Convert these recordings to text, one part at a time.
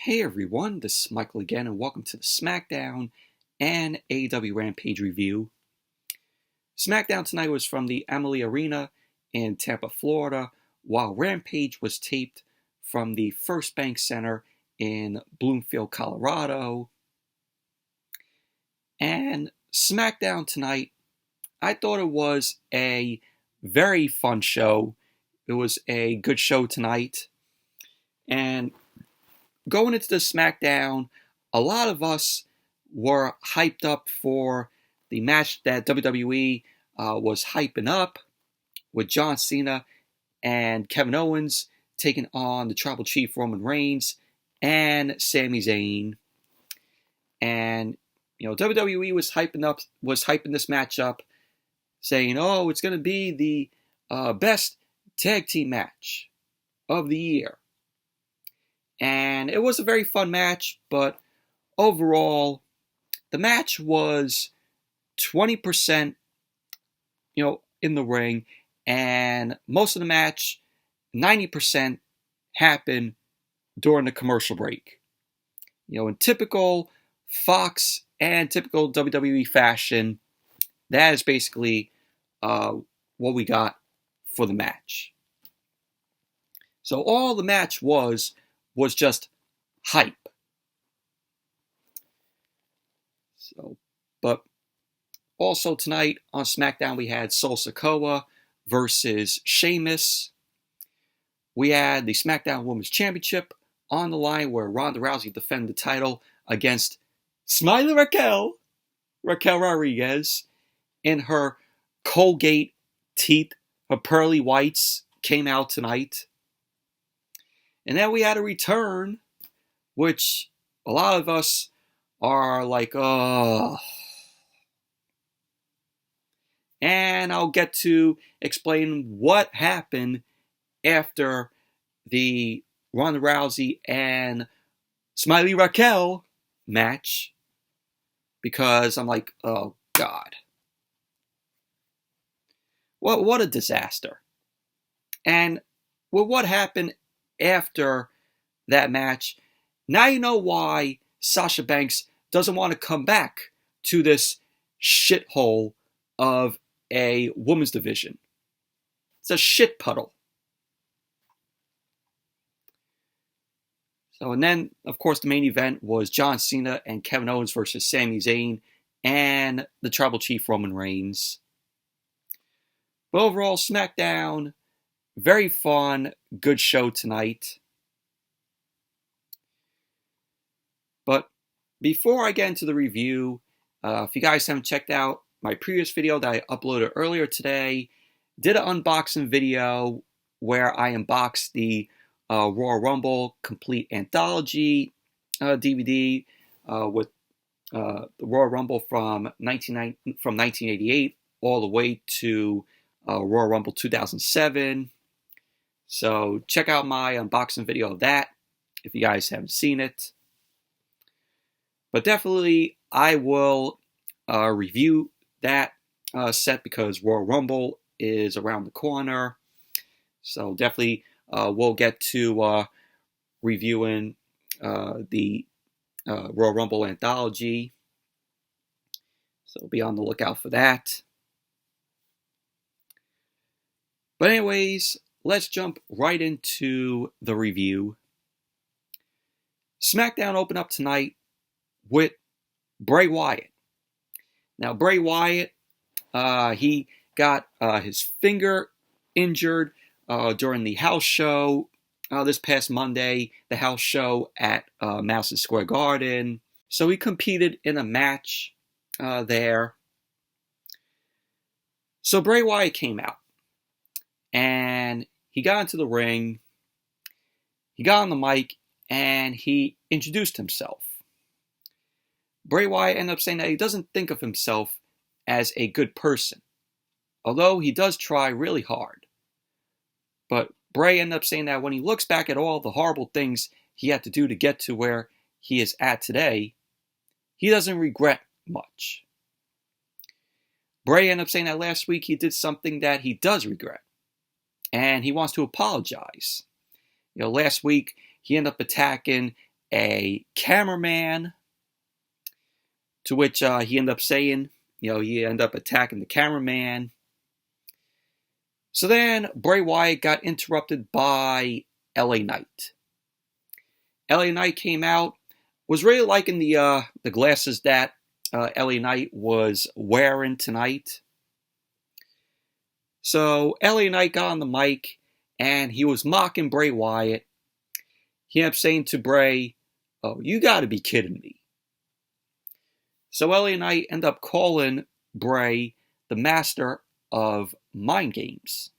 Hey everyone, this is Michael again, and welcome to the Smackdown and AEW Rampage review. Smackdown tonight was from the Amalie Arena in Tampa, Florida, while Rampage was taped from the First Bank Center in Bloomfield, Colorado. And Smackdown tonight, I thought it was a very fun show. It was a good show tonight. And going into the Smackdown, a lot of us were hyped up for the match that WWE was hyping up with John Cena and Kevin Owens taking on the Tribal Chief Roman Reigns and Sami Zayn. And WWE was hyping this match up, saying, "Oh, it's going to be the best tag team match of the year." And it was a very fun match, but overall, the match was 20%, in the ring, and most of the match, 90%, happened during the commercial break. In typical Fox and typical WWE fashion, that is basically what we got for the match. So all the match was just hype. But also tonight on SmackDown we had Sikoa versus Sheamus. We had the SmackDown Women's Championship on the line where Ronda Rousey defended the title against Smiley Raquel Rodriguez in her Colgate teeth. Her pearly whites came out tonight. And then we had a return, which a lot of us are like, oh. And I'll get to explain what happened after the Ronda Rousey and Smiley Raquel match, because I'm like, oh God. What a disaster. And with what happened after that match, now you know why Sasha Banks doesn't want to come back to this shithole of a women's division. It's a shit puddle. And then, of course, the main event was John Cena and Kevin Owens versus Sami Zayn and the Tribal Chief Roman Reigns. But overall, SmackDown, very fun, good show tonight. But before I get into the review, if you guys haven't checked out my previous video that I uploaded earlier today, did an unboxing video where I unboxed the Royal Rumble Complete Anthology DVD with the Royal Rumble from 1988 all the way to Royal Rumble 2007. So check out my unboxing video of that if you guys haven't seen it. But definitely I will review that set because Royal Rumble is around the corner. So definitely we'll get to reviewing the Royal Rumble Anthology. So be on the lookout for that. But anyways, let's jump right into the review. SmackDown opened up tonight with Bray Wyatt. Now, Bray Wyatt, he got his finger injured during the house show this past Monday, the house show at Madison Square Garden. So he competed in a match there. So Bray Wyatt came out and he got into the ring. He got on the mic and he introduced himself. Bray Wyatt ended up saying that he doesn't think of himself as a good person, although he does try really hard. But Bray ended up saying that when he looks back at all the horrible things he had to do to get to where he is at today, he doesn't regret much. Bray ended up saying that last week he did something that he does regret, and he wants to apologize. Last week he ended up attacking a cameraman, to which he ended up saying, he ended up attacking the cameraman. So then Bray Wyatt got interrupted by LA Knight. LA Knight came out, was really liking the glasses that LA Knight was wearing tonight. So LA Knight got on the mic and he was mocking Bray Wyatt. He ended up saying to Bray, "Oh, you gotta be kidding me." So LA Knight ended up calling Bray the master of mind games.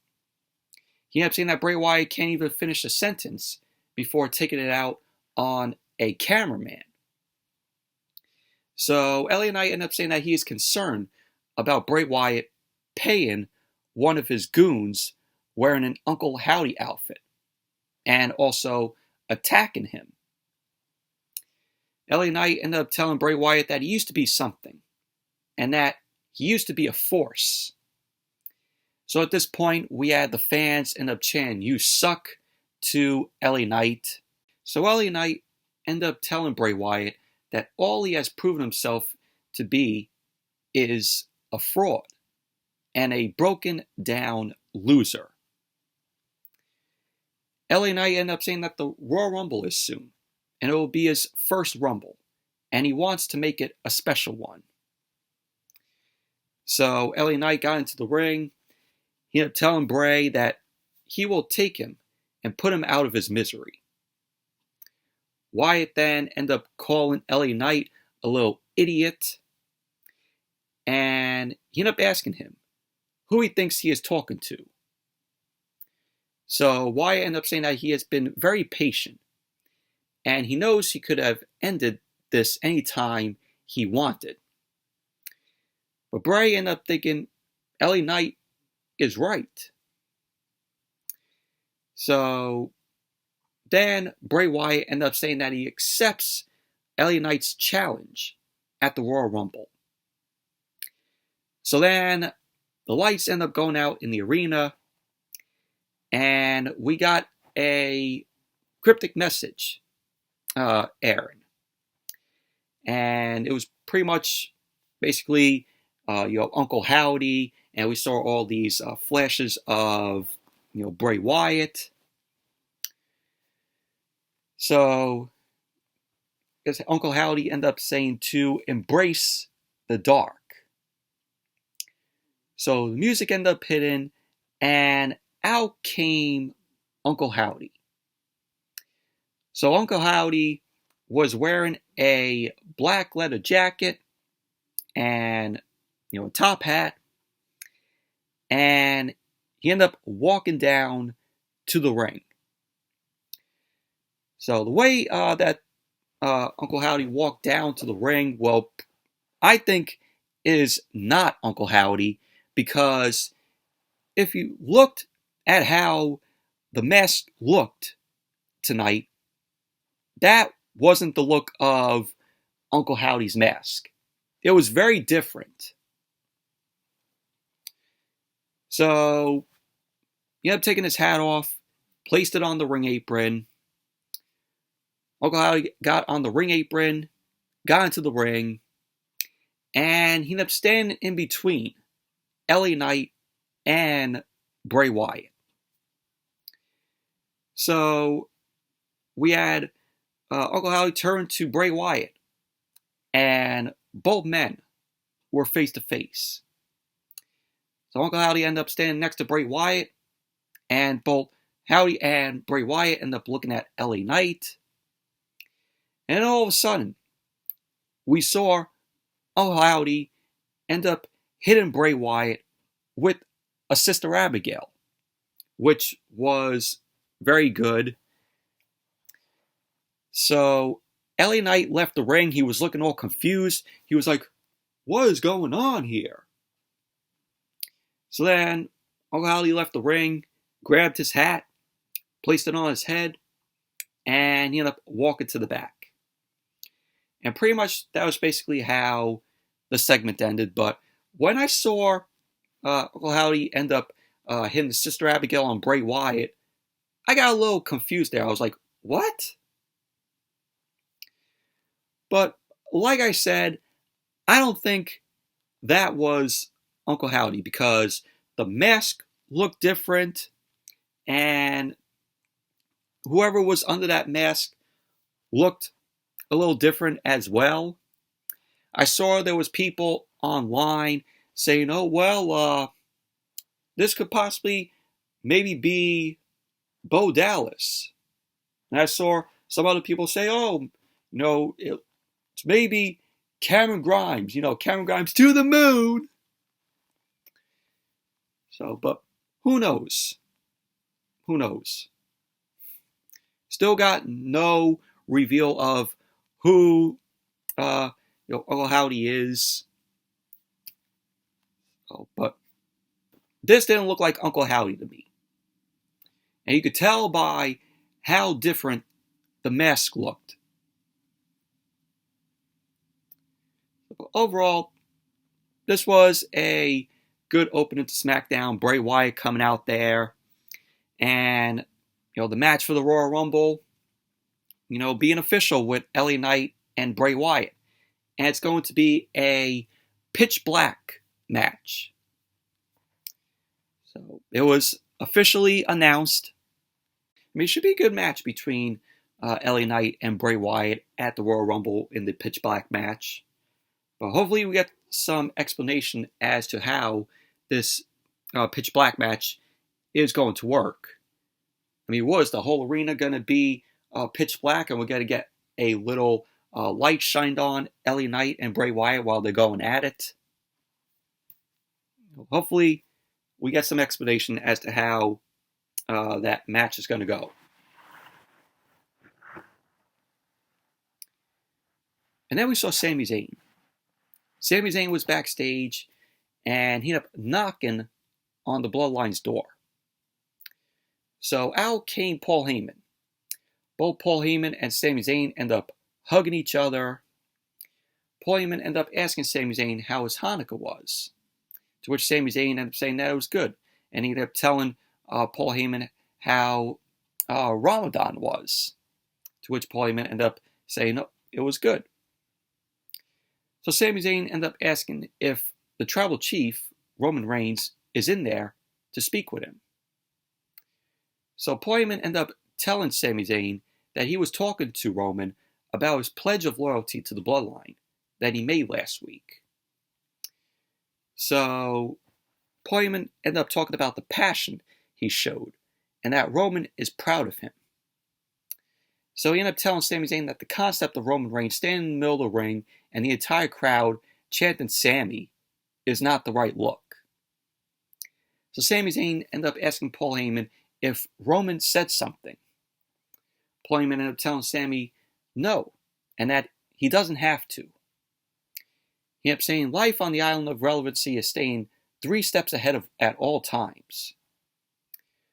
He ended up saying that Bray Wyatt can't even finish a sentence before taking it out on a cameraman. So LA Knight ended up saying that he is concerned about Bray Wyatt paying one of his goons wearing an Uncle Howdy outfit and also attacking him. LA Knight ended up telling Bray Wyatt that he used to be something and that he used to be a force. So at this point, we had the fans end up chanting, "You suck," to LA Knight. So LA Knight ended up telling Bray Wyatt that all he has proven himself to be is a fraud and a broken down loser. LA Knight ended up saying that the Royal Rumble is soon, and it will be his first Rumble, and he wants to make it a special one. So LA Knight got into the ring. He ended up telling Bray that he will take him and put him out of his misery. Wyatt then ended up calling LA Knight a little idiot, and he ended up asking him who he thinks he is talking to. So Wyatt ended up saying that he has been very patient, and he knows he could have ended this anytime he wanted. But Bray ended up thinking LA Knight is right. So then Bray Wyatt ended up saying that he accepts LA Knight's challenge at the Royal Rumble. So then the lights end up going out in the arena, and we got a cryptic message airing. And it was pretty much basically Uncle Howdy, and we saw all these flashes of Bray Wyatt. So Uncle Howdy ended up saying to embrace the dark. So the music ended up hitting, and out came Uncle Howdy. So Uncle Howdy was wearing a black leather jacket and a top hat, and he ended up walking down to the ring. So the way that Uncle Howdy walked down to the ring, well, I think is not Uncle Howdy, because if you looked at how the mask looked tonight, that wasn't the look of Uncle Howdy's mask. It was very different. So he ended up taking his hat off, placed it on the ring apron. Uncle Howdy got on the ring apron, got into the ring, and he ended up standing in between LA Knight and Bray Wyatt. So we had Uncle Howdy turn to Bray Wyatt, and both men were face to face. So Uncle Howdy ended up standing next to Bray Wyatt, and both Howdy and Bray Wyatt ended up looking at LA Knight. And all of a sudden, we saw Uncle Howdy end up hitting Bray Wyatt with a Sister Abigail, which was very good. So LA Knight left the ring. He was looking all confused. He was like, "What is going on here?" So then Uncle Howdy left the ring, grabbed his hat, placed it on his head, and he ended up walking to the back. And pretty much that was basically how the segment ended. But when I saw Uncle Howdy end up hitting the Sister Abigail on Bray Wyatt, I got a little confused there. I was like, what? But like I said, I don't think that was Uncle Howdy because the mask looked different and whoever was under that mask looked a little different as well. I saw there was people online saying, oh, well, this could possibly maybe be Bo Dallas. And I saw some other people say, oh, it's maybe Cameron Grimes. Cameron Grimes to the moon. So, but who knows? Who knows? Still got no reveal of who Uncle Howdy is. Oh, but this didn't look like Uncle Howdy to me. And you could tell by how different the mask looked. Overall, this was a good opening to SmackDown. Bray Wyatt coming out there. And, the match for the Royal Rumble, being official with LA Knight and Bray Wyatt. And it's going to be a pitch black match. So it was officially announced. It should be a good match between LA Knight and Bray Wyatt at the Royal Rumble in the pitch black match. But hopefully we get some explanation as to how this pitch black match is going to work. Was the whole arena going to be pitch black and we're going to get a little light shined on LA Knight and Bray Wyatt while they're going at it? Hopefully we get some explanation as to how that match is going to go. And then we saw Sami Zayn. Sami Zayn was backstage and he ended up knocking on the Bloodline's door. So out came Paul Heyman. Both Paul Heyman and Sami Zayn end up hugging each other. Paul Heyman ended up asking Sami Zayn how his Hanukkah was. To which Sami Zayn ended up saying that it was good. And he ended up telling Paul Heyman how Ramadan was. To which Paul Heyman ended up saying, no, it was good. So Sami Zayn ended up asking if the tribal chief, Roman Reigns, is in there to speak with him. So Paul Heyman ended up telling Sami Zayn that he was talking to Roman about his pledge of loyalty to the Bloodline that he made last week. So Paul Heyman ended up talking about the passion he showed and that Roman is proud of him. So he ended up telling Sami Zayn that the concept of Roman Reigns standing in the middle of the ring and the entire crowd chanting Sami is not the right look. So Sami Zayn ended up asking Paul Heyman if Roman said something. Paul Heyman ended up telling Sami no, and that he doesn't have to. He ended up saying life on the island of relevancy is staying 3 steps ahead at all times.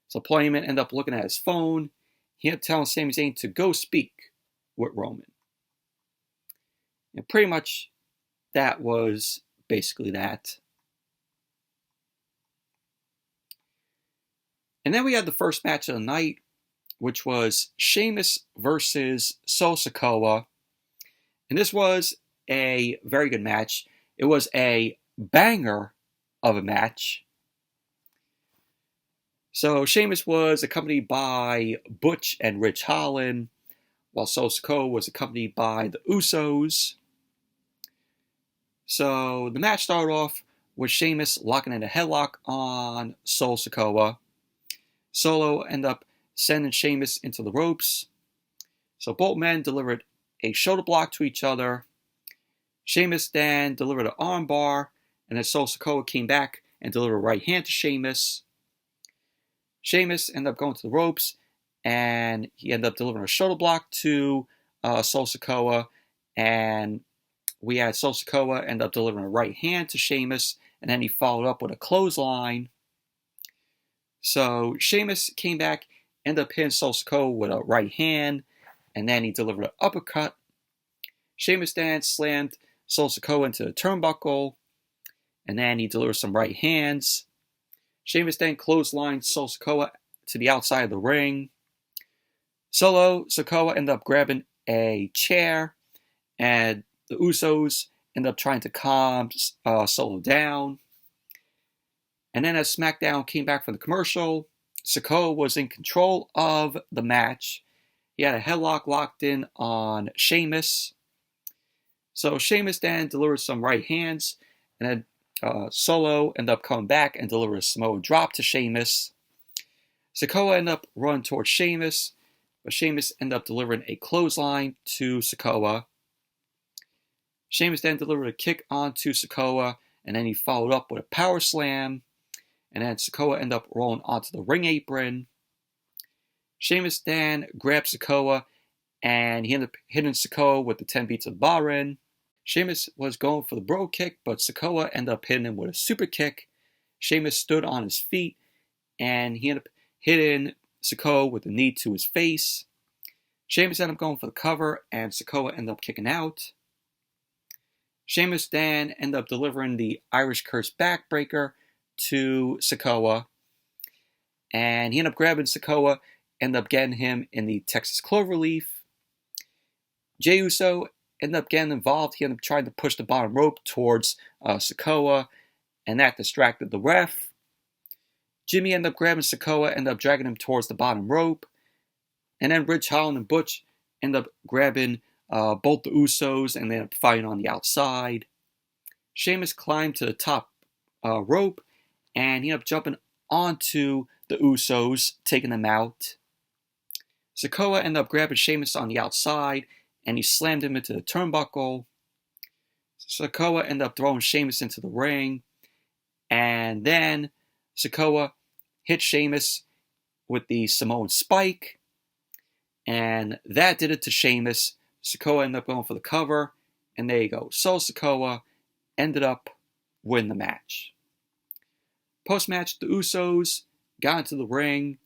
So Paul Heyman ended up looking at his phone. He ended up telling Sami Zayn to go speak with Roman. And pretty much that was basically that. And then we had the first match of the night, which was Sheamus versus Sikoa. And this was a very good match. It was a banger of a match. So Sheamus was accompanied by Butch and Rich Holland, while Sikoa was accompanied by the Usos. So the match started off with Sheamus locking in a headlock on Sikoa. Solo ended up sending Sheamus into the ropes. So both men delivered a shoulder block to each other. Sheamus then delivered an arm bar, and then Sikoa came back and delivered a right hand to Sheamus. Sheamus ended up going to the ropes, and he ended up delivering a shoulder block to Sikoa, and we had Sikoa end up delivering a right hand to Sheamus, and then he followed up with a clothesline. So Sheamus came back, ended up hitting Sikoa with a right hand, and then he delivered an uppercut. Sheamus then slammed Sikoa into the turnbuckle, and then he delivered some right hands. Sheamus then clotheslined Sikoa to the outside of the ring. Sikoa ended up grabbing a chair and the Usos end up trying to calm Solo down. And then as SmackDown came back from the commercial, Sikoa was in control of the match. He had a headlock locked in on Sheamus. So Sheamus then delivered some right hands, and then Solo ended up coming back and delivered a Samoan drop to Sheamus. Sikoa ended up running towards Sheamus, but Sheamus ended up delivering a clothesline to Sikoa. Sheamus then delivered a kick onto Sikoa, and then he followed up with a power slam, and then Sikoa ended up rolling onto the ring apron. Sheamus then grabbed Sikoa, and he ended up hitting Sikoa with the 10 beats of Barin. Sheamus was going for the bro kick, but Sikoa ended up hitting him with a super kick. Sheamus stood on his feet, and he ended up hitting Sikoa with a knee to his face. Sheamus ended up going for the cover, and Sikoa ended up kicking out. Sheamus then ended up delivering the Irish Curse backbreaker to Sikoa, and he ended up grabbing Sikoa, ended up getting him in the Texas Cloverleaf. Jey Uso ended up getting involved. He ended up trying to push the bottom rope towards Sikoa, and that distracted the ref. Jimmy ended up grabbing Sikoa, ended up dragging him towards the bottom rope. And then Ridge Holland and Butch ended up grabbing both the Usos, and they ended up fighting on the outside. Sheamus climbed to the top rope, and he ended up jumping onto the Usos, taking them out. Sikoa ended up grabbing Sheamus on the outside, and he slammed him into the turnbuckle. Sikoa ended up throwing Sheamus into the ring, and then Sikoa hit Sheamus with the Samoan spike, and that did it to Sheamus. Sikoa ended up going for the cover, and there you go. So Sikoa ended up winning the match. Post-match, the Usos got into the ring,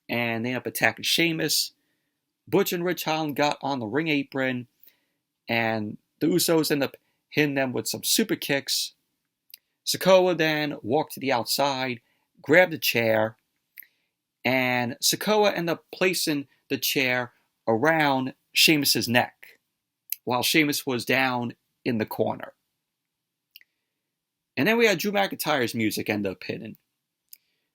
and they ended up attacking Sheamus. Butch and Ridge Holland got on the ring apron, and the Usos ended up hitting them with some super kicks. Sikoa then walked to the outside, grabbed a chair, and Sikoa ended up placing the chair around Sheamus' neck, while Sheamus was down in the corner. And then we had Drew McIntyre's music end up hitting.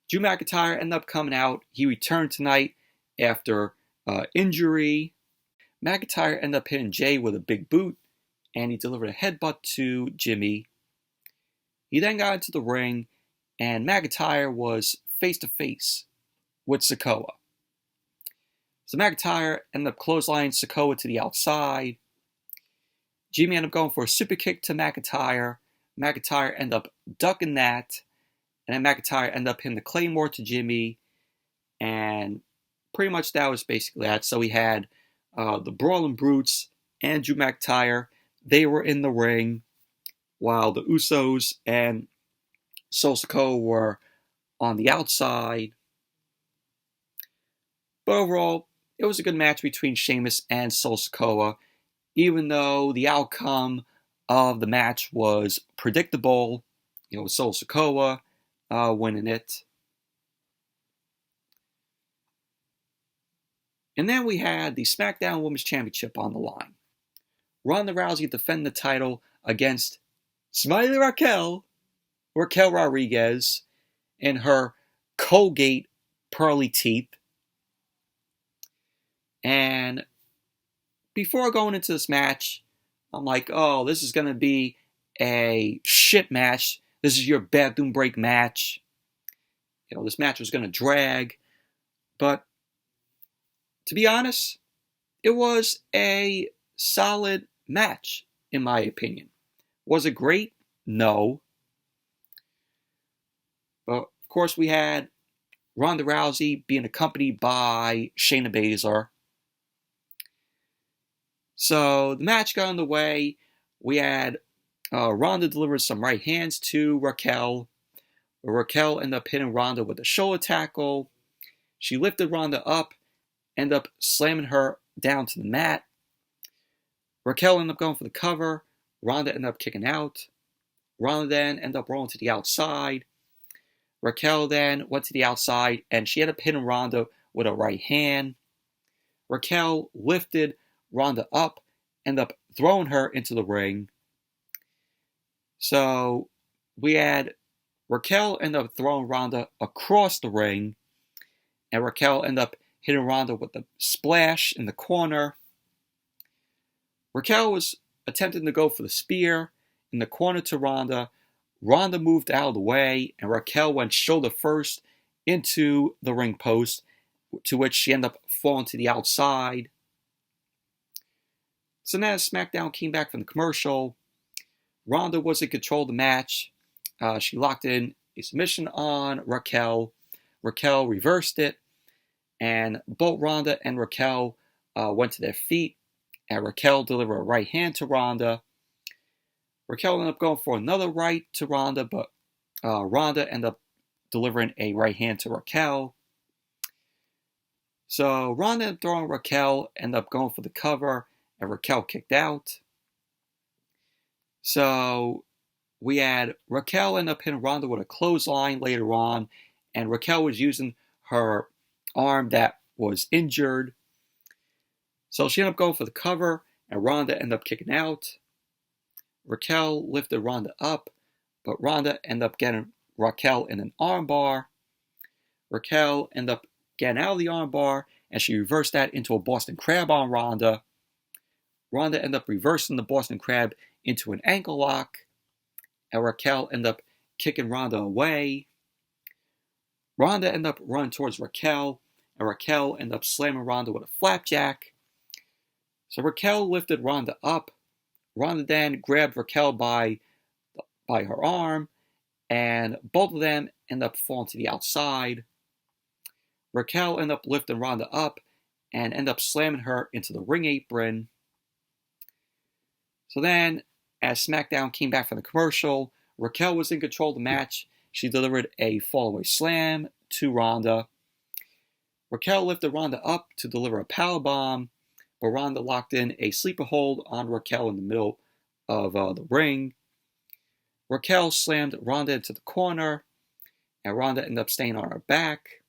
Drew McIntyre ended up coming out. He returned tonight after injury. McIntyre ended up hitting Jay with a big boot, and he delivered a headbutt to Jimmy. He then got into the ring, and McIntyre was face-to-face with Sikoa. So McIntyre ended up clotheslining Sikoa to the outside. Jimmy ended up going for a super kick to McIntyre. McIntyre ended up ducking that, and then McIntyre ended up hitting the Claymore to Jimmy, and pretty much that was basically that. So we had the Brawling Brutes and Drew McIntyre. They were in the ring, while the Usos and Solo Sikoa were on the outside. But overall, it was a good match between Sheamus and Solo Sikoa, even though the outcome of the match was predictable. With Solo Sikoa winning it. And then we had the SmackDown Women's Championship on the line. Ronda Rousey defended the title against Smiley Raquel Rodriguez, in her Colgate pearly teeth. And before going into this match, I'm like, oh, this is going to be a shit match. This is your bathroom break match. This match was going to drag. But to be honest, it was a solid match, in my opinion. Was it great? No. But of course, we had Ronda Rousey being accompanied by Shayna Baszler. So the match got underway. We had Ronda deliver some right hands to Raquel. Raquel ended up hitting Ronda with a shoulder tackle. She lifted Ronda up, ended up slamming her down to the mat. Raquel ended up going for the cover. Ronda ended up kicking out. Ronda then ended up rolling to the outside. Raquel then went to the outside, and she ended up hitting Ronda with a right hand. Raquel lifted Ronda up, ended up throwing her into the ring. So we had Raquel end up throwing Ronda across the ring, and Raquel ended up hitting Ronda with a splash in the corner. Raquel was attempting to go for the spear in the corner to Ronda. Ronda moved out of the way, and Raquel went shoulder first into the ring post, to which she ended up falling to the outside. So now SmackDown came back from the commercial. Ronda was in control of the match. She locked in a submission on Raquel. Raquel reversed it, and both Ronda and Raquel went to their feet, and Raquel delivered a right hand to Ronda. Raquel ended up going for another right to Ronda, but Ronda ended up delivering a right hand to Raquel. So Ronda ended up throwing Raquel, ended up going for the cover, and Raquel kicked out. So we had Raquel end up hitting Ronda with a clothesline later on, and Raquel was using her arm that was injured. So she ended up going for the cover, and Ronda ended up kicking out. Raquel lifted Ronda up, but Ronda ended up getting Raquel in an armbar. Raquel ended up getting out of the armbar, and she reversed that into a Boston Crab on Ronda. Ronda ended up reversing the Boston Crab into an ankle lock, and Raquel ended up kicking Ronda away. Ronda ended up running towards Raquel, and Raquel ended up slamming Ronda with a flapjack. So Raquel lifted Ronda up. Ronda then grabbed Raquel by her arm, and both of them ended up falling to the outside. Raquel ended up lifting Ronda up and ended up slamming her into the ring apron. So then, as SmackDown came back from the commercial, Raquel was in control of the match. She delivered a fallaway slam to Ronda. Raquel lifted Ronda up to deliver a powerbomb, but Ronda locked in a sleeper hold on Raquel in the middle of the ring. Raquel slammed Ronda into the corner, and Ronda ended up staying on her back.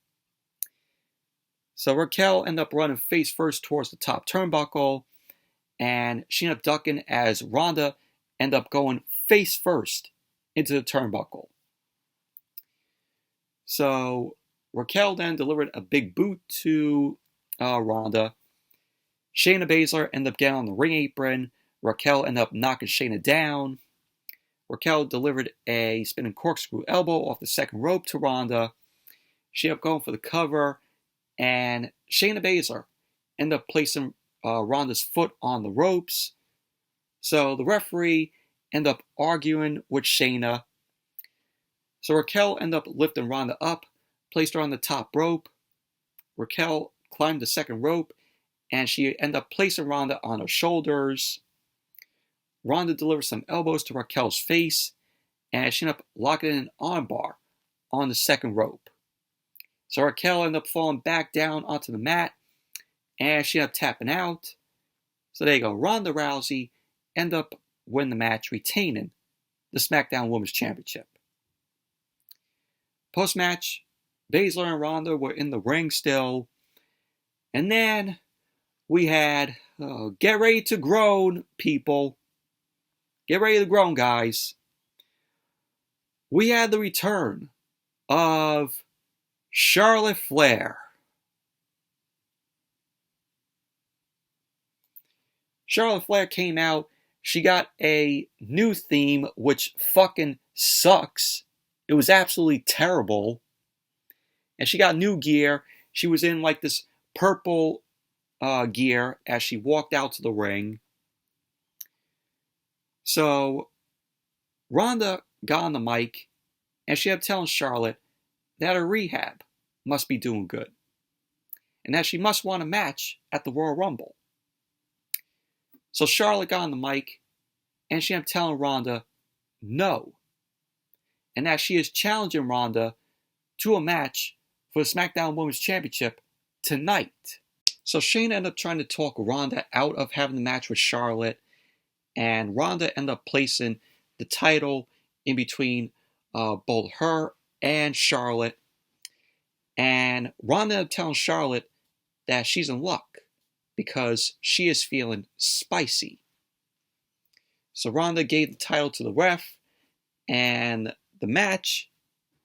So Raquel ended up running face first towards the top turnbuckle, and she ended up ducking as Ronda ended up going face first into the turnbuckle. So Raquel then delivered a big boot to Ronda. Shayna Baszler ended up getting on the ring apron. Raquel ended up knocking Shayna down. Raquel delivered a spinning corkscrew elbow off the second rope to Ronda. She ended up going for the cover, and Shayna Baszler ended up placing Ronda's foot on the ropes. So the referee ended up arguing with Shayna. So Raquel ended up lifting Ronda up, placed her on the top rope. Raquel climbed the second rope, and she ended up placing Ronda on her shoulders. Ronda delivered some elbows to Raquel's face, and she ended up locking in an armbar on the second rope. So Raquel ended up falling back down onto the mat, and she ended up tapping out. So there you go. Ronda Rousey ended up winning the match, retaining the SmackDown Women's Championship. Post-match, Baszler and Ronda were in the ring still. And then we had, get ready to groan, people. Get ready to groan, guys. We had the return of Charlotte Flair. Charlotte Flair came out. She got a new theme, which fucking sucks. It was absolutely terrible. And she got new gear. She was in like this purple gear as she walked out to the ring. So Ronda got on the mic, and she kept telling Charlotte that her rehab must be doing good, and that she must want a match at the Royal Rumble. So Charlotte got on the mic, and she kept telling Ronda no, and that she is challenging Ronda to a match for the SmackDown Women's Championship tonight. So Shayna ended up trying to talk Ronda out of having the match with Charlotte, and Ronda ended up placing the title in between both her and Charlotte. And Ronda ended up telling Charlotte that she's in luck because she is feeling spicy So Ronda gave the title to the ref, and the match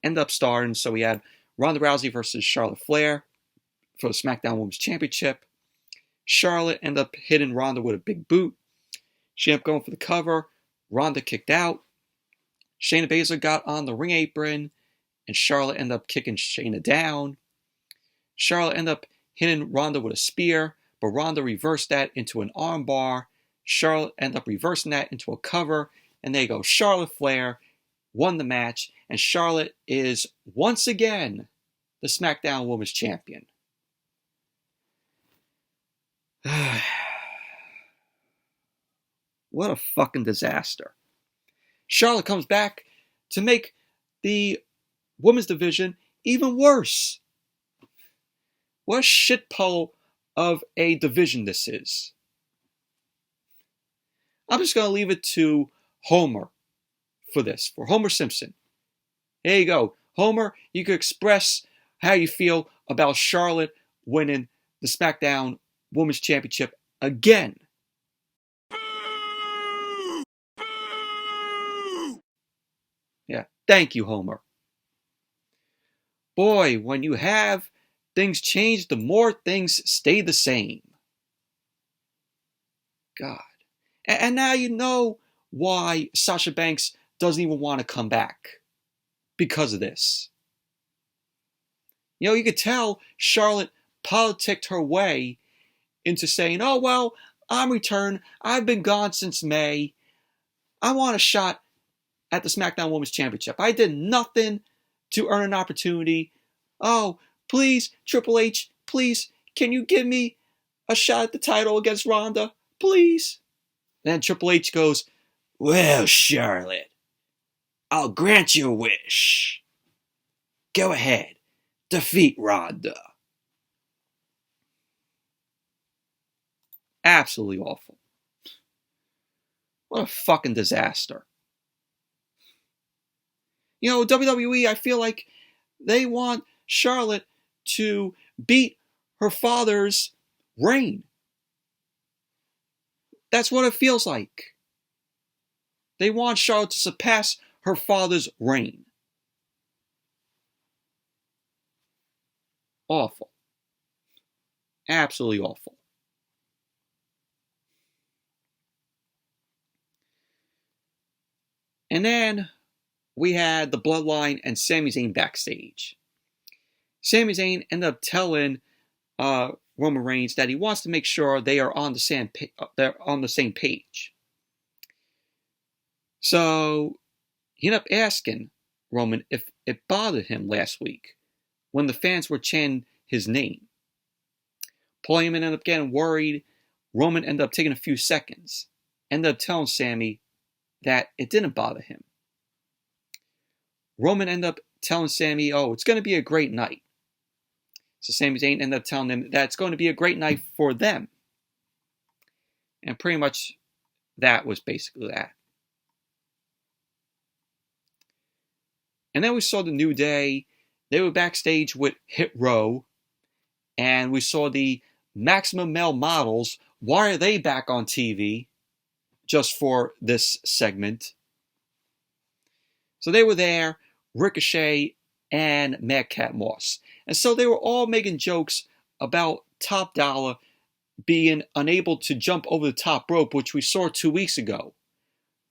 ended up starting. So we had Ronda Rousey versus Charlotte Flair for the Smackdown Women's Championship. Charlotte ended up hitting Ronda with a big boot. She ended up going for the cover. Ronda kicked out. Shayna Baszler got on the ring apron, and Charlotte ended up kicking Shayna down. Charlotte ended up hitting Ronda with a spear, but Ronda reversed that into an armbar. Charlotte ended up reversing that into a cover, and there you go. Charlotte Flair won the match, and Charlotte is once again the SmackDown Women's Champion. What a fucking disaster. Charlotte comes back to make the women's division even worse. What a shitpole of a division this is. I'm just going to leave it to Homer for this, for Homer Simpson. There you go. Homer, you can express how you feel about Charlotte winning the SmackDown Women's Championship again. Yeah, thank you, Homer. Boy, when you have things change, the more things stay the same. God. And now you know why Sasha Banks doesn't even want to come back. Because of this. You know, you could tell Charlotte politicked her way into saying, oh, well, I'm returned. I've been gone since May. I want a shot at the SmackDown Women's Championship. I did nothing to earn an opportunity. Oh, please, Triple H, please, can you give me a shot at the title against Ronda? Please. And then Triple H goes, well, Charlotte, I'll grant your wish. Go ahead. Defeat Ronda. Absolutely awful. What a fucking disaster. You know, WWE, I feel like they want Charlotte to beat her father's reign. That's what it feels like. They want Charlotte to surpass her father's reign. Awful. Absolutely awful. And then we had the Bloodline and Sami Zayn backstage. Sami Zayn ended up telling Roman Reigns that he wants to make sure they are on the same page. So he ended up asking Roman if it bothered him last week when the fans were chanting his name. Paul Heyman ended up getting worried. Roman ended up taking a few seconds. Ended up telling Sami that it didn't bother him. Roman ended up telling Sami, oh, it's going to be a great night. So Sami Zayn ended up telling him that it's going to be a great night for them. And pretty much that was basically that. And then we saw the New Day. They were backstage with Hit Row. And we saw the Maximum Male Models. Why are they back on TV? Just for this segment. So they were there, Ricochet and Madcap Moss. And so they were all making jokes about Top Dollar being unable to jump over the top rope, which we saw 2 weeks ago,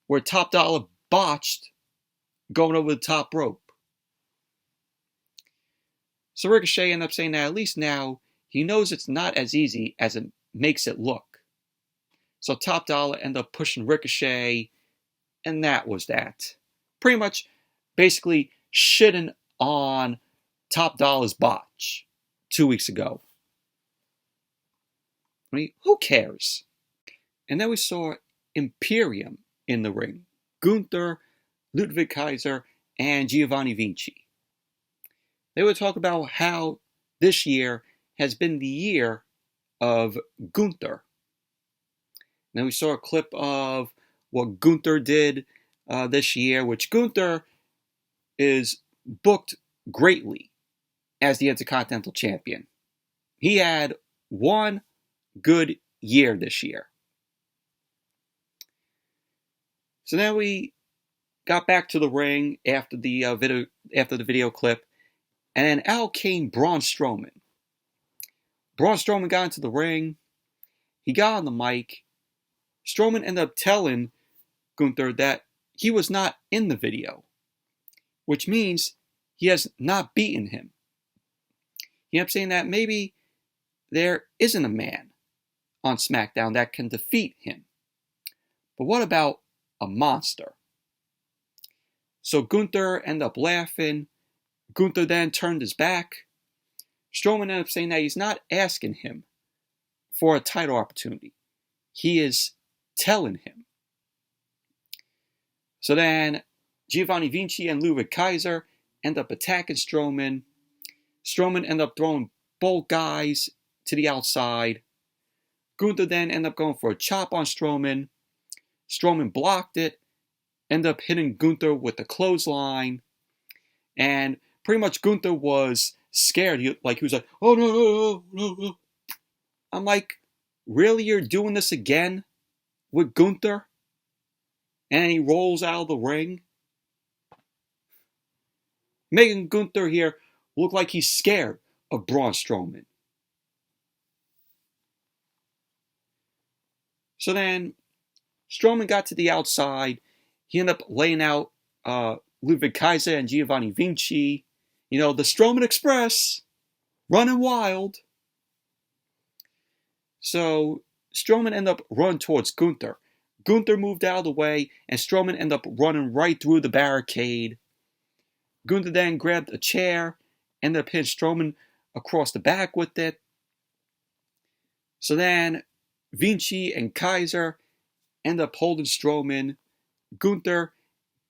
where Top Dollar botched going over the top rope. So Ricochet ended up saying that at least now he knows it's not as easy as it makes it look. So Top Dollar ended up pushing Ricochet, and that was that. Pretty much, basically, shitting on Top Dollar's botch 2 weeks ago. I mean, who cares? And then we saw Imperium in the ring. Gunther, Ludwig Kaiser, and Giovanni Vinci. They would talk about how this year has been the year of Gunther. Then we saw a clip of what Gunther did this year, which Gunther is booked greatly as the Intercontinental Champion. He had one good year this year. So then we got back to the ring after the video clip, and then out came Braun Strowman. Braun Strowman got into the ring. He got on the mic. Strowman ended up telling Gunther that he was not in the video, which means he has not beaten him. He ended up saying that maybe there isn't a man on SmackDown that can defeat him. But what about a monster? So Gunther ended up laughing. Gunther then turned his back. Strowman ended up saying that he's not asking him for a title opportunity. He is telling him. So then Giovanni Vinci and Ludwig Kaiser end up attacking Strowman. Strowman ended up throwing both guys to the outside. Gunther then ended up going for a chop on Strowman. Strowman blocked it, ended up hitting Gunther with a clothesline. And pretty much Gunther was scared. He was like, oh no. I'm like, really? You're doing this again with Gunther? And he rolls out of the ring, making Gunther here look like he's scared of Braun Strowman. So then Strowman got to the outside. He ended up laying out Ludwig Kaiser and Giovanni Vinci. You know, the Strowman Express, running wild. So Strowman ended up running towards Gunther. Gunther moved out of the way, and Strowman ended up running right through the barricade. Gunther then grabbed a chair, ended up hitting Strowman across the back with it. So then Vinci and Kaiser ended up holding Strowman. Gunther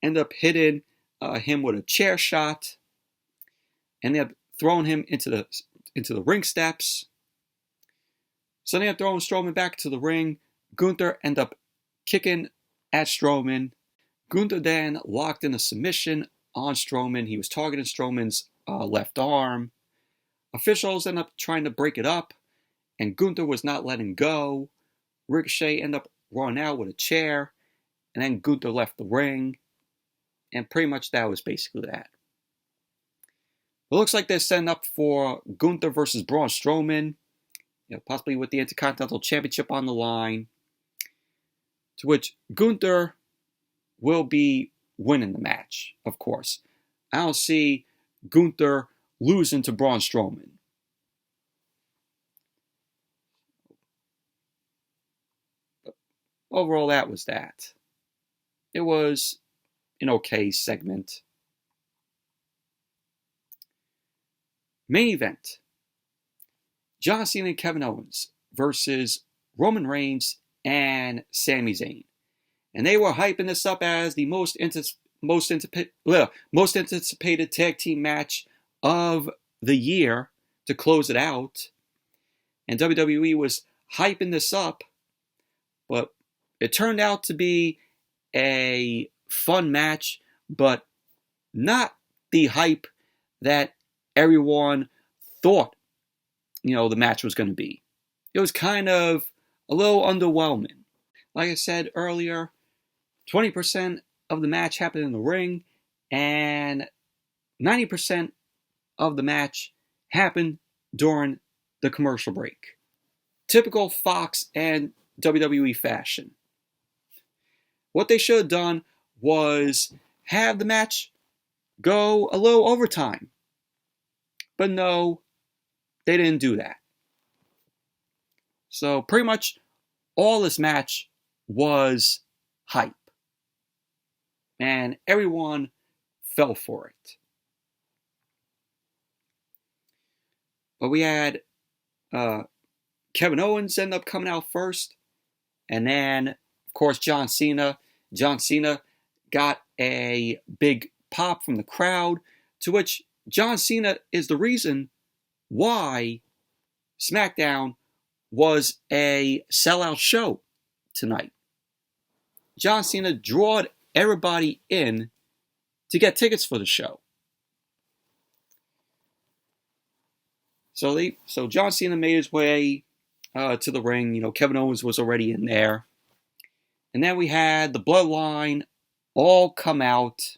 ended up hitting him with a chair shot, and they ended up throwing him into the ring steps. So they ended up throwing Strowman back to the ring. Gunther ended up kicking at Strowman. Gunther then locked in a submission on Strowman. He was targeting Strowman's left arm. Officials ended up trying to break it up, and Gunther was not letting go. Ricochet ended up running out with a chair, and then Gunther left the ring. And pretty much that was basically that. It looks like they're setting up for Gunther versus Braun Strowman, possibly with the Intercontinental Championship on the line, to which Gunther will be winning the match, of course. I don't see Gunther losing to Braun Strowman. But overall, that was that. It was an okay segment. Main event. John Cena and Kevin Owens versus Roman Reigns and Sami Zayn. And they were hyping this up as the most anticipated tag team match of the year to close it out. And WWE was hyping this up, but it turned out to be a fun match, but not the hype that everyone thought, the match was going to be. It was kind of a little underwhelming. Like I said earlier, 20% of the match happened in the ring, and 90% of the match happened during the commercial break. Typical Fox and WWE fashion. What they should have done was have the match go a little overtime. But no, they didn't do that. So pretty much all this match was hype. And everyone fell for it. But we had Kevin Owens end up coming out first. And then, of course, John Cena. John Cena got a big pop from the crowd, to which John Cena is the reason why SmackDown was a sellout show tonight. John Cena drawed everybody in to get tickets for the show. So John Cena made his way to the ring. Kevin Owens was already in there. And then we had the Bloodline all come out.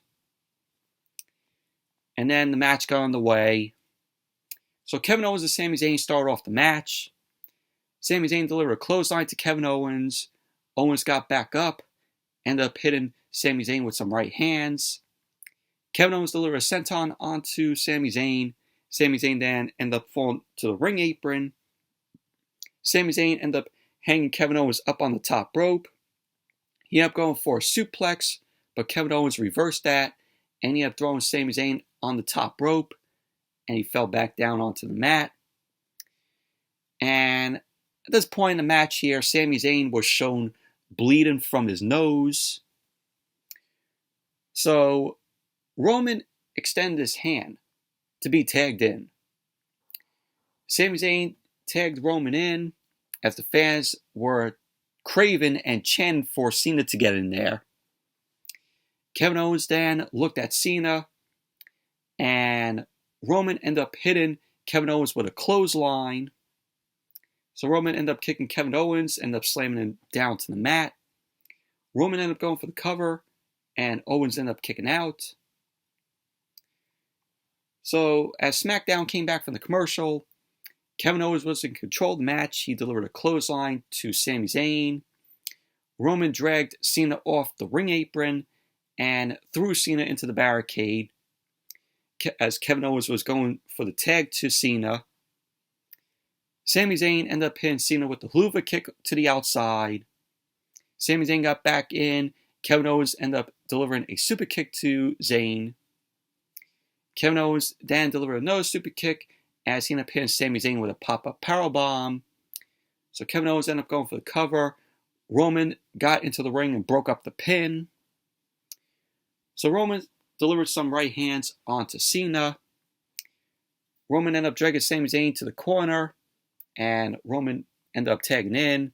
And then the match got underway. So Kevin Owens and Sami Zayn started off the match. Sami Zayn delivered a clothesline to Kevin Owens. Owens got back up, ended up hitting Sami Zayn with some right hands. Kevin Owens delivered a senton onto Sami Zayn. Sami Zayn then ended up falling to the ring apron. Sami Zayn ended up hanging Kevin Owens up on the top rope. He ended up going for a suplex, but Kevin Owens reversed that, and he ended up throwing Sami Zayn on the top rope, and he fell back down onto the mat. And at this point in the match here, Sami Zayn was shown bleeding from his nose. So Roman extended his hand to be tagged in. Sami Zayn tagged Roman in as the fans were craving and chanting for Cena to get in there. Kevin Owens then looked at Cena, and Roman ended up hitting Kevin Owens with a clothesline. So Roman ended up kicking Kevin Owens, ended up slamming him down to the mat. Roman ended up going for the cover, and Owens ended up kicking out. So as SmackDown came back from the commercial, Kevin Owens was in control of the match. He delivered a clothesline to Sami Zayn. Roman dragged Cena off the ring apron and threw Cena into the barricade as Kevin Owens was going for the tag to Cena. Sami Zayn ended up hitting Cena with the Hoover kick to the outside. Sami Zayn got back in. Kevin Owens ended up delivering a super kick to Zayn. Kevin Owens then delivered another super kick as he ended up hitting Sami Zayn with a pop-up powerbomb. So Kevin Owens ended up going for the cover. Roman got into the ring and broke up the pin. So Roman delivered some right hands onto Cena. Roman ended up dragging Sami Zayn to the corner, and Roman ended up tagging in.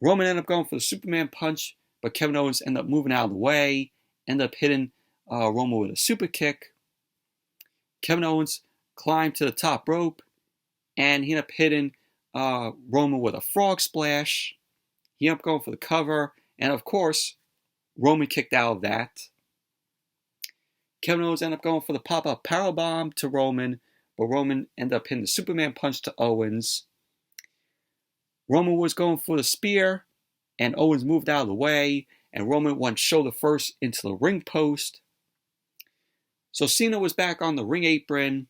Roman ended up going for the Superman punch, but Kevin Owens ended up moving out of the way, ended up hitting Roman with a super kick. Kevin Owens climbed to the top rope, and he ended up hitting Roman with a frog splash. He ended up going for the cover, and of course, Roman kicked out of that. Kevin Owens ended up going for the pop-up powerbomb to Roman, but Roman ended up hitting the Superman punch to Owens. Roman was going for the spear, and Owens moved out of the way, and Roman went shoulder first into the ring post. So Cena was back on the ring apron,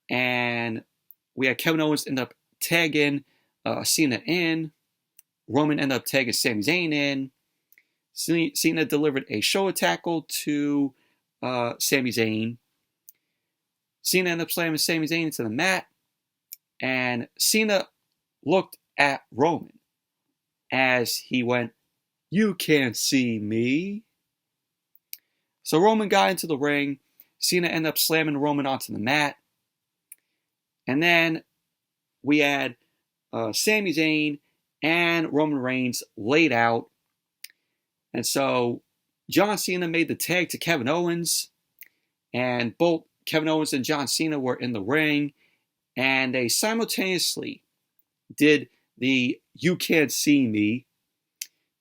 and we had Kevin Owens end up tagging Cena in. Roman ended up tagging Sami Zayn in. Cena delivered a shoulder tackle to Sami Zayn. Cena ended up slamming Sami Zayn into the mat, and Cena looked at Roman as he went, "You can't see me." So Roman got into the ring. Cena ended up slamming Roman onto the mat. And then we had Sami Zayn and Roman Reigns laid out. And so John Cena made the tag to Kevin Owens. And both Kevin Owens and John Cena were in the ring. And they simultaneously did the "You Can't See Me"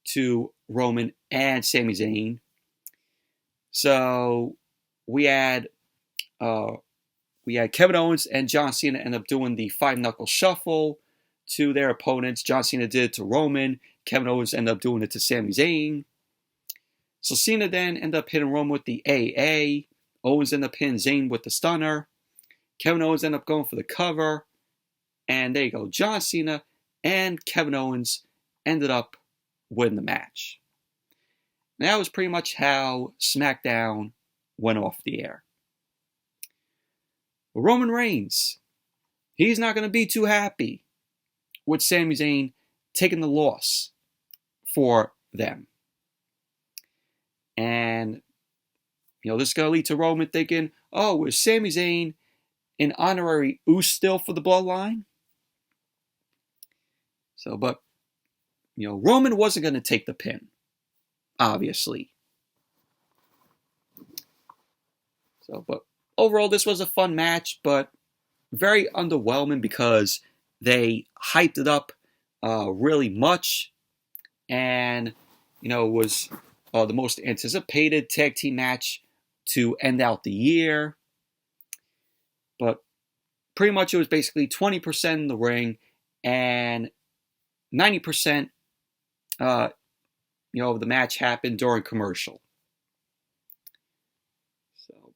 to Roman and Sami Zayn. So we had Kevin Owens and John Cena end up doing the 5-knuckle shuffle to their opponents. John Cena did it to Roman. Kevin Owens ended up doing it to Sami Zayn. So Cena then ended up hitting Roman with the AA. Owens ended up hitting Zayn with the stunner. Kevin Owens ended up going for the cover. And there you go. John Cena and Kevin Owens ended up winning the match. And that was pretty much how SmackDown went off the air. But Roman Reigns, he's not going to be too happy with Sami Zayn taking the loss for them. And, this is going to lead to Roman thinking, oh, is Sami Zayn an honorary Uce still for the Bloodline? So, but, Roman wasn't going to take the pin, obviously. So, but overall, this was a fun match, but very underwhelming because they hyped it up really much. And, was the most anticipated tag team match to end out the year. But pretty much it was basically 20% in the ring and 90% of the match happened during commercial. So,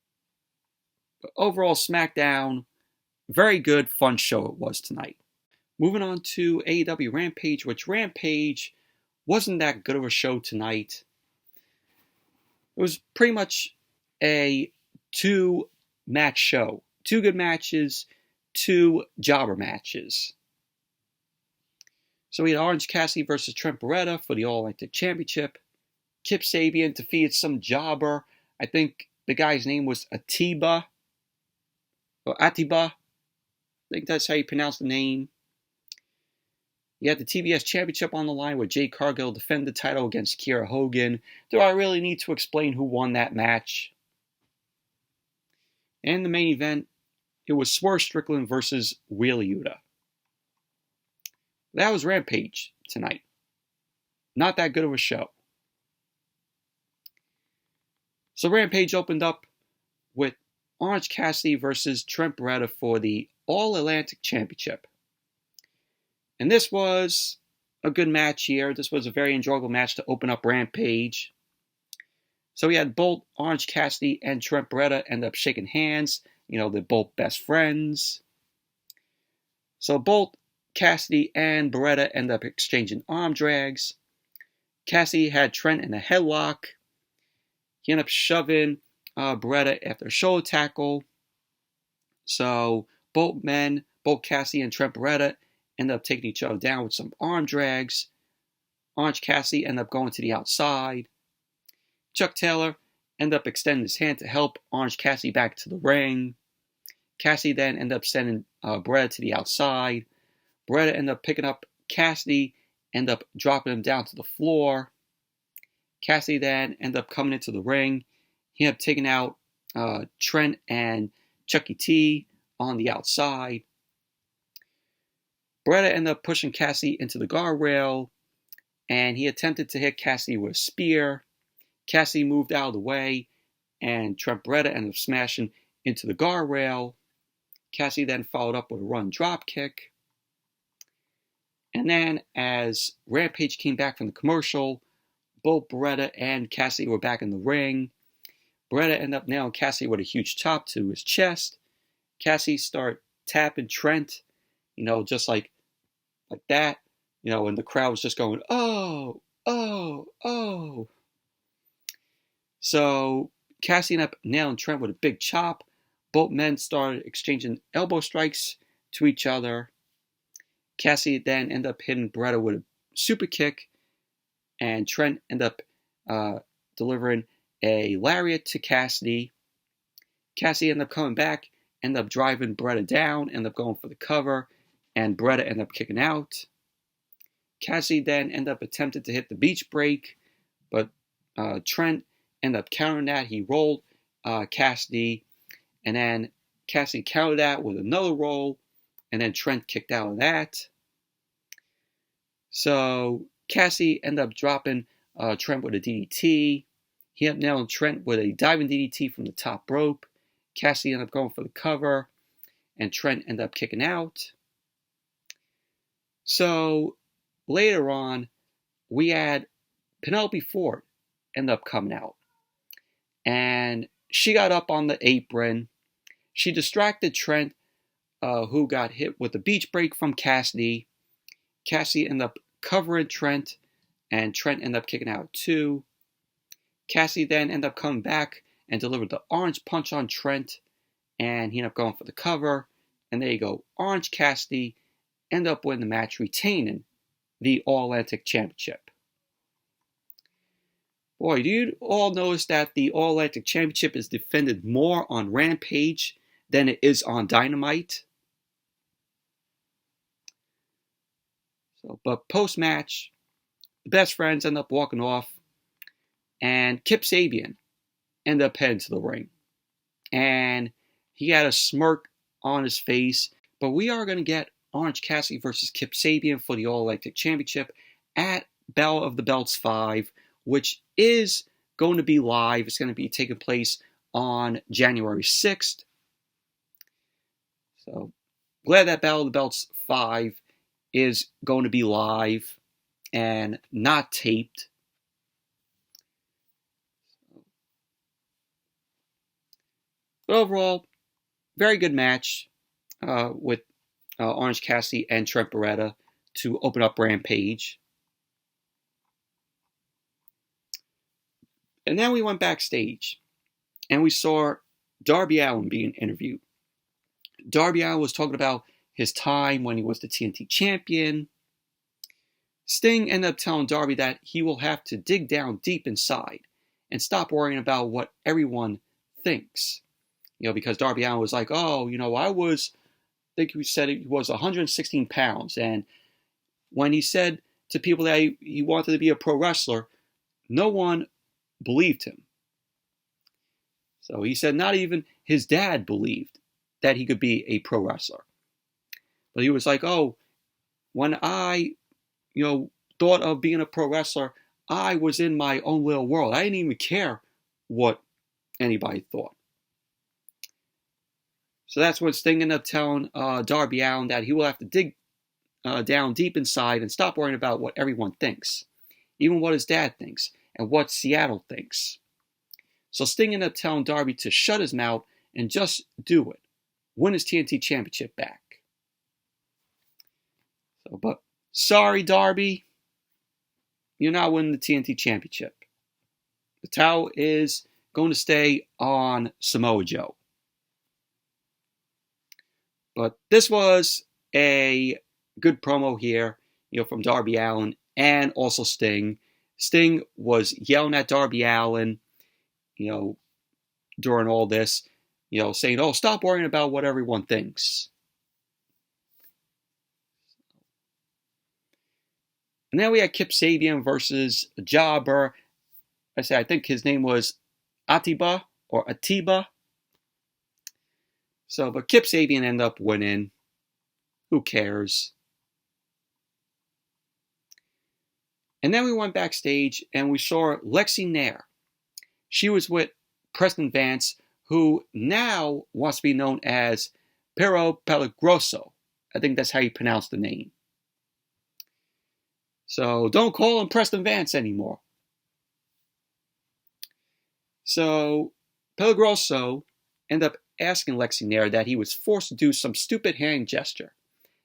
but overall, SmackDown, very good, fun show it was tonight. Moving on to AEW Rampage, which Rampage wasn't that good of a show tonight. It was pretty much a 2-match show. 2 good matches, 2 jobber matches. So we had Orange Cassidy versus Trent Beretta for the All-Atlantic Championship. Kip Sabian defeated some jobber. I think the guy's name was Atiba. Or Atiba. I think that's how you pronounce the name. You had the TBS Championship on the line where Jade Cargill defended the title against Kiera Hogan. Do I really need to explain who won that match? And the main event, it was Swerve Strickland versus Yuta. That was Rampage tonight. Not that good of a show. So Rampage opened up with Orange Cassidy versus Trent Beretta for the All-Atlantic Championship. And this was a good match here. This was a very enjoyable match to open up Rampage. So we had both Orange Cassidy and Trent Beretta end up shaking hands. They're both best friends. So both Cassidy and Beretta end up exchanging arm drags. Cassidy had Trent in a headlock. He ended up shoving Beretta after a shoulder tackle. So both Cassidy and Trent Beretta end up taking each other down with some arm drags. Orange Cassidy ended up going to the outside. Chuck Taylor ended up extending his hand to help Orange Cassidy back to the ring. Cassidy then ended up sending Beretta to the outside. Beretta ended up picking up Cassidy, ended up dropping him down to the floor. Cassidy then ended up coming into the ring. He ended up taking out Trent and Chucky T on the outside. Beretta ended up pushing Cassidy into the guardrail, and he attempted to hit Cassidy with a spear. Cassidy moved out of the way, and Trent Beretta ended up smashing into the guardrail. Cassidy then followed up with a run drop kick. And then as Rampage came back from the commercial, both Beretta and Cassidy were back in the ring. Beretta ended up nailing Cassidy with a huge chop to his chest. Cassidy started tapping Trent, just like that, and the crowd was just going, oh, oh, oh. So Cassidy ended up nailing Trent with a big chop. Both men started exchanging elbow strikes to each other. Cassidy then ended up hitting Beretta with a super kick, and Trent ended up delivering a lariat to Cassidy. Cassidy ended up coming back, ended up driving Beretta down, ended up going for the cover, and Beretta ended up kicking out. Cassidy then ended up attempting to hit the beach break, but Trent ended up countering that. He rolled Cassidy, and then Cassidy countered that with another roll, and then Trent kicked out of that. So Cassidy ended up dropping Trent with a DDT. He ended up nailing Trent with a diving DDT from the top rope. Cassidy ended up going for the cover, and Trent ended up kicking out. So later on, we had Penelope Ford end up coming out. And she got up on the apron. She distracted Trent, who got hit with a beach break from Cassidy. Cassidy ended up covering Trent, and Trent ended up kicking out too. Cassidy then ended up coming back and delivered the orange punch on Trent, and he ended up going for the cover. And there you go. Orange Cassidy ended up winning the match, retaining the All-Atlantic Championship. Boy, do you all notice that the All-Atlantic Championship is defended more on Rampage than it is on Dynamite? But post-match, the best friends end up walking off, and Kip Sabian ended up heading to the ring. And he had a smirk on his face, but we are going to get Orange Cassidy versus Kip Sabian for the All-Atlantic Championship at Battle of the Belts 5, which is going to be live. It's going to be taking place on January 6th. So glad that Battle of the Belts 5 is going to be live and not taped. But overall, very good match with Orange Cassidy and Trent Beretta to open up Rampage. And then we went backstage and we saw Darby Allin being interviewed. Darby Allin was talking about his time when he was the TNT champion. Sting ended up telling Darby that he will have to dig down deep inside and stop worrying about what everyone thinks. Because Darby Allin was like, I think he said he was 116 pounds. And when he said to people that he wanted to be a pro wrestler, no one believed him. So he said not even his dad believed that he could be a pro wrestler. But he was like, when I, thought of being a pro wrestler, I was in my own little world. I didn't even care what anybody thought. So that's when Sting ended up telling Darby Allin that he will have to dig down deep inside and stop worrying about what everyone thinks, even what his dad thinks and what Seattle thinks. So Sting ended up telling Darby to shut his mouth and just do it. Win his TNT Championship back. But sorry, Darby, you're not winning the TNT Championship. The title is going to stay on Samoa Joe. But this was a good promo here, from Darby Allin and also Sting. Sting was yelling at Darby Allin, during all this, saying, stop worrying about what everyone thinks. And then we had Kip Sabian versus a jobber. I think his name was Atiba or Atiba. But Kip Sabian ended up winning. Who cares? And then we went backstage and we saw Lexi Nair. She was with Preston Vance, who now wants to be known as Pero Peligroso. I think that's how you pronounce the name. So don't call him Preston Vance anymore. So Peligroso ended up asking Lexi Nair that he was forced to do some stupid hand gesture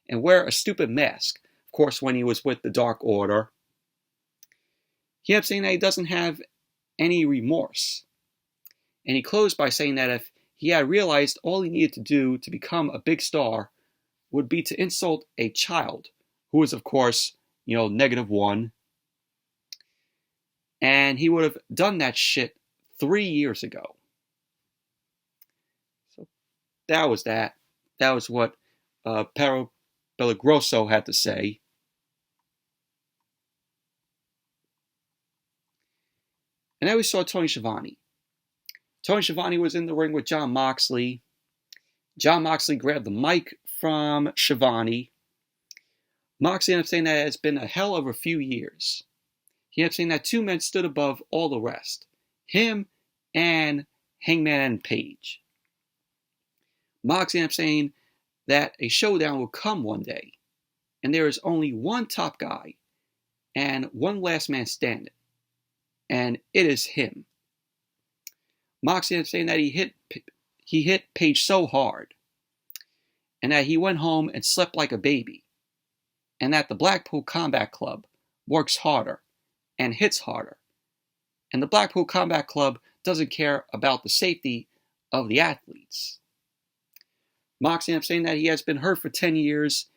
and wear a stupid mask. Of course, when he was with the Dark Order. He ended up saying that he doesn't have any remorse. And he closed by saying that if he had realized all he needed to do to become a big star would be to insult a child, who was, of course, -1. And he would have done that shit 3 years ago. So that was that. That was what Pero Peligroso had to say. And then we saw Tony Schiavone. Tony Schiavone was in the ring with Jon Moxley. Jon Moxley grabbed the mic from Schiavone. Moxley ended up saying that it's been a hell of a few years. He ended up saying that two men stood above all the rest. Him and Hangman Page. Moxley ended up saying that a showdown will come one day. And there is only one top guy and one last man standing. And it is him. Moxley ended up saying that he hit Page so hard. And that he went home and slept like a baby. And that the Blackpool Combat Club works harder and hits harder. And the Blackpool Combat Club doesn't care about the safety of the athletes. Moxley ended up saying that he has been hurt for 10 years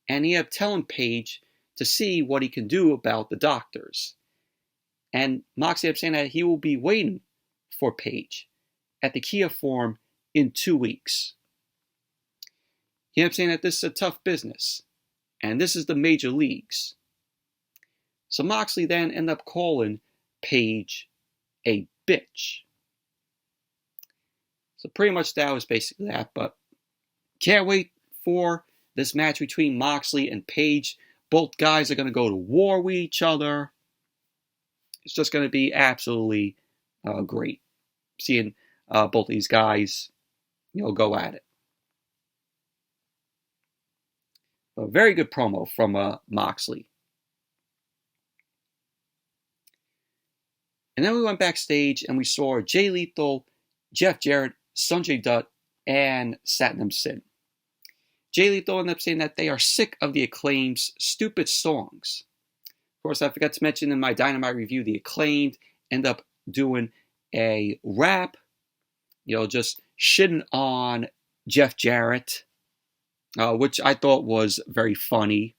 and he ended up telling Page to see what he can do about the doctors. And Moxley ended up saying that he will be waiting for Page at the Kia Forum in 2 weeks. He ended up saying that this is a tough business. And this is the major leagues. So Moxley then ended up calling Page a bitch. So pretty much that was basically that. But can't wait for this match between Moxley and Page. Both guys are going to go to war with each other. it's just going to be absolutely great seeing both these guys, go at it. A very good promo from Moxley. And then we went backstage and we saw Jay Lethal, Jeff Jarrett, Sanjay Dutt, and Satnam Singh. Jay Lethal ended up saying that they are sick of the Acclaimed's stupid songs. Of course, I forgot to mention in my Dynamite review, the Acclaimed end up doing a rap, just shitting on Jeff Jarrett, which I thought was very funny.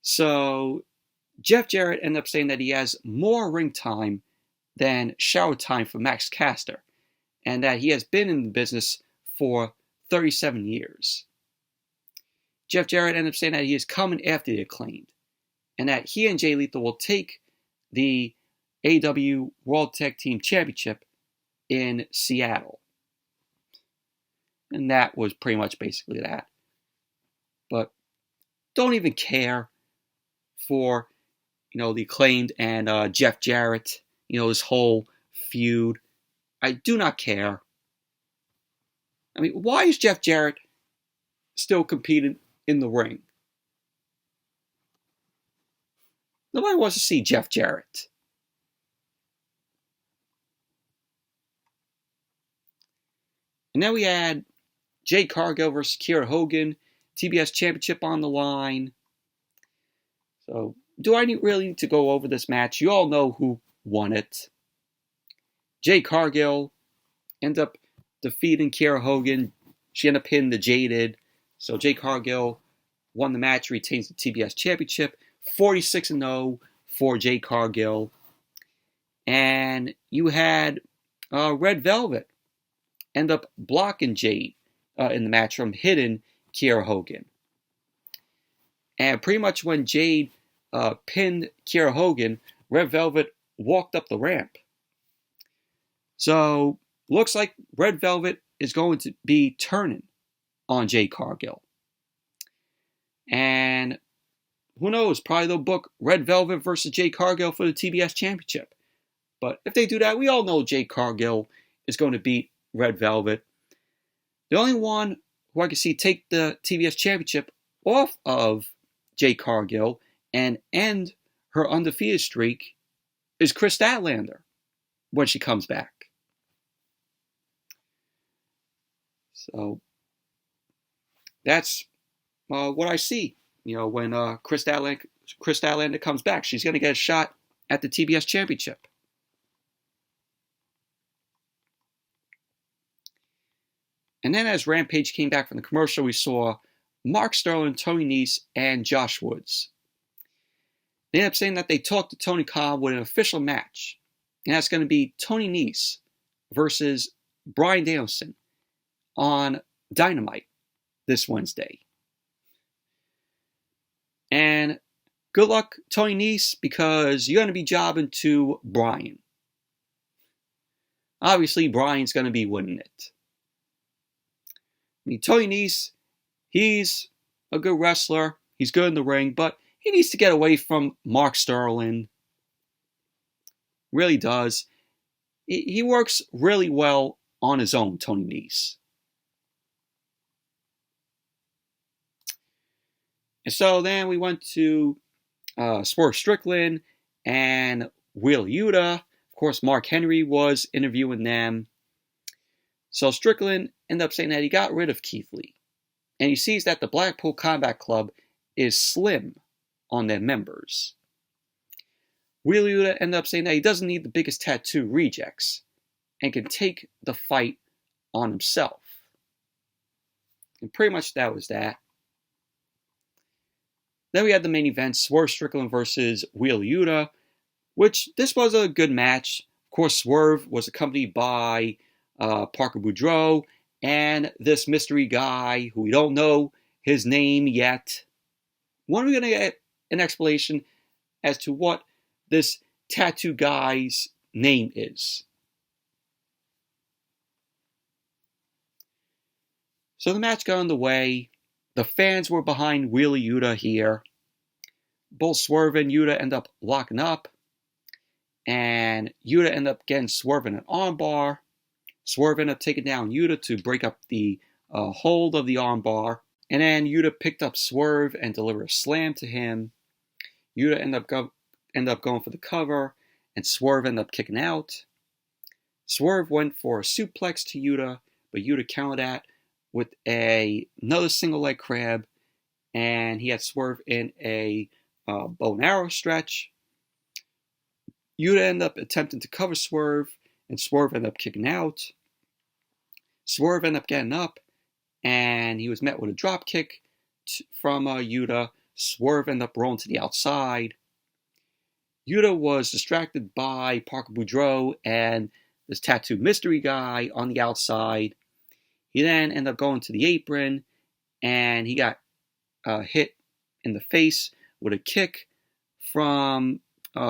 So Jeff Jarrett ended up saying that he has more ring time than shower time for Max Caster, and that he has been in the business for 37 years. Jeff Jarrett ended up saying that he is coming after the Acclaimed, and that he and Jay Lethal will take the AEW World Tag Team Championship in Seattle. And that was pretty much basically that. But don't even care for, the Acclaimed and Jeff Jarrett, this whole feud. I do not care. I mean, why is Jeff Jarrett still competing in the ring? Nobody wants to see Jeff Jarrett. And then we had Jade Cargill versus Kiera Hogan, TBS Championship on the line. So, do I really need to go over this match? You all know who won it. Jade Cargill ended up defeating Kiera Hogan. She ended up pinning the Jaded. So Jade Cargill won the match, retains the TBS Championship. 46-0 for Jade Cargill. And you had Red Velvet end up blocking Jade in the match from hitting Kiera Hogan. And pretty much when Jade pinned Kiera Hogan, Red Velvet walked up the ramp. So, looks like Red Velvet is going to be turning on Jade Cargill. And who knows, probably they'll book Red Velvet versus Jade Cargill for the TBS Championship. But if they do that, we all know Jade Cargill is going to beat Red Velvet. The only one who I can see take the TBS Championship off of Jade Cargill and end her undefeated streak is Kris Statlander when she comes back. So that's what I see. When Kris Statlander comes back, she's going to get a shot at the TBS Championship. And then as Rampage came back from the commercial, we saw Mark Sterling, Tony Nese, and Josh Woods. They ended up saying that they talked to Tony Khan with an official match. And that's going to be Tony Nese versus Bryan Danielson on Dynamite this Wednesday. And good luck, Tony Nese, because you're going to be jobbing to Bryan. Obviously, Bryan's going to be winning it. I mean, Tony Nese, he's a good wrestler. He's good in the ring, but he needs to get away from Mark Sterling. Really does. He works really well on his own, Tony Nese. And so then we went to Swerve Strickland and Will Yuta. Of course, Mark Henry was interviewing them. So Strickland ended up saying that he got rid of Keith Lee. And he sees that the Blackpool Combat Club is slim on their members. Will Yuta ended up saying that he doesn't need the biggest tattoo rejects and can take the fight on himself. And pretty much that was that. Then we had the main event, Swerve Strickland versus Will Yuta, which this was a good match. Of course, Swerve was accompanied by Parker Boudreaux and this mystery guy who we don't know his name yet. When are we going to get an explanation as to what this tattoo guy's name is? So the match got underway. The fans were behind Wheeler Yuta here. both Swerve and Yuta end up locking up. And Yuta ended up getting Swerve in an armbar. Swerve ended up taking down Yuta to break up the hold of the armbar. And then Yuta picked up Swerve and delivered a slam to him. Yuta ended up going for the cover, and Swerve ended up kicking out. Swerve went for a suplex to Yuta, but Yuta countered that with another single leg crab, and he had Swerve in a bow and arrow stretch. Yuta ended up attempting to cover Swerve, and Swerve ended up kicking out. Swerve ended up getting up, and he was met with a drop kick from Yuta. Swerve ended up rolling to the outside. Yuta was distracted by Parker Boudreaux and this tattooed mystery guy on the outside. He then ended up going to the apron, and he got hit in the face with a kick from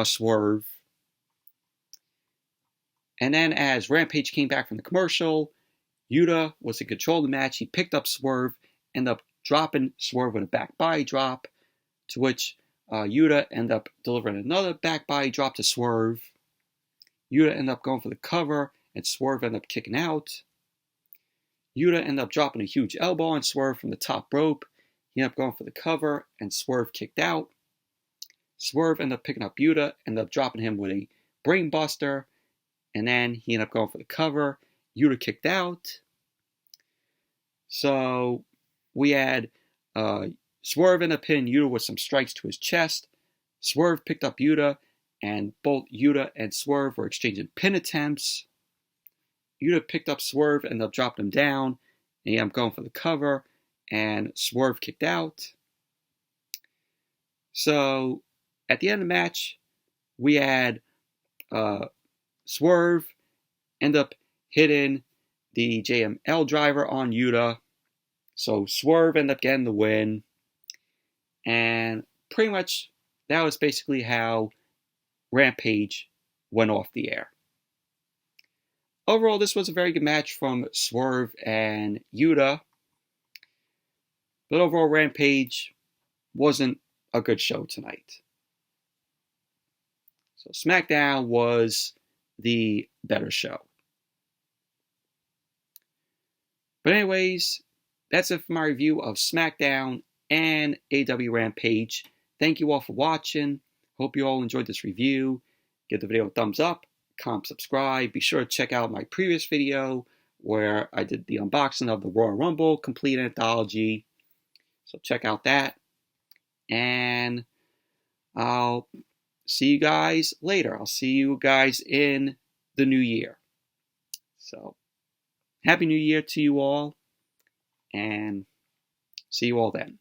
Swerve. And then as Rampage came back from the commercial, Yuta was in control of the match. He picked up Swerve, ended up dropping Swerve with a back body drop, to which Yuta ended up delivering another back body drop to Swerve. Yuta ended up going for the cover, and Swerve ended up kicking out. Yuta ended up dropping a huge elbow on Swerve from the top rope. He ended up going for the cover, and Swerve kicked out. Swerve ended up picking up Yuta, ended up dropping him with a brain buster, and then he ended up going for the cover. Yuta kicked out. So we had Swerve ended up hitting Yuta with some strikes to his chest. Swerve picked up Yuta, and both Yuta and Swerve were exchanging pin attempts. Yuta picked up Swerve, ended up dropping him down, and he ended up going for the cover, and Swerve kicked out. So at the end of the match, we had Swerve end up hitting the JML driver on Yuta. So Swerve ended up getting the win. And pretty much that was basically how Rampage went off the air. Overall, this was a very good match from Swerve and Yuta. But overall, Rampage wasn't a good show tonight. So Smackdown was the better show. But anyways, that's it for my review of Smackdown and AEW Rampage. Thank you all for watching. Hope you all enjoyed this review. Give the video a thumbs up, comment, subscribe. Be sure to check out my previous video where I did the unboxing of the Royal Rumble Complete Anthology. So check out that. And I'll see you guys later. I'll see you guys in the new year. So, Happy New Year to you all. And see you all then.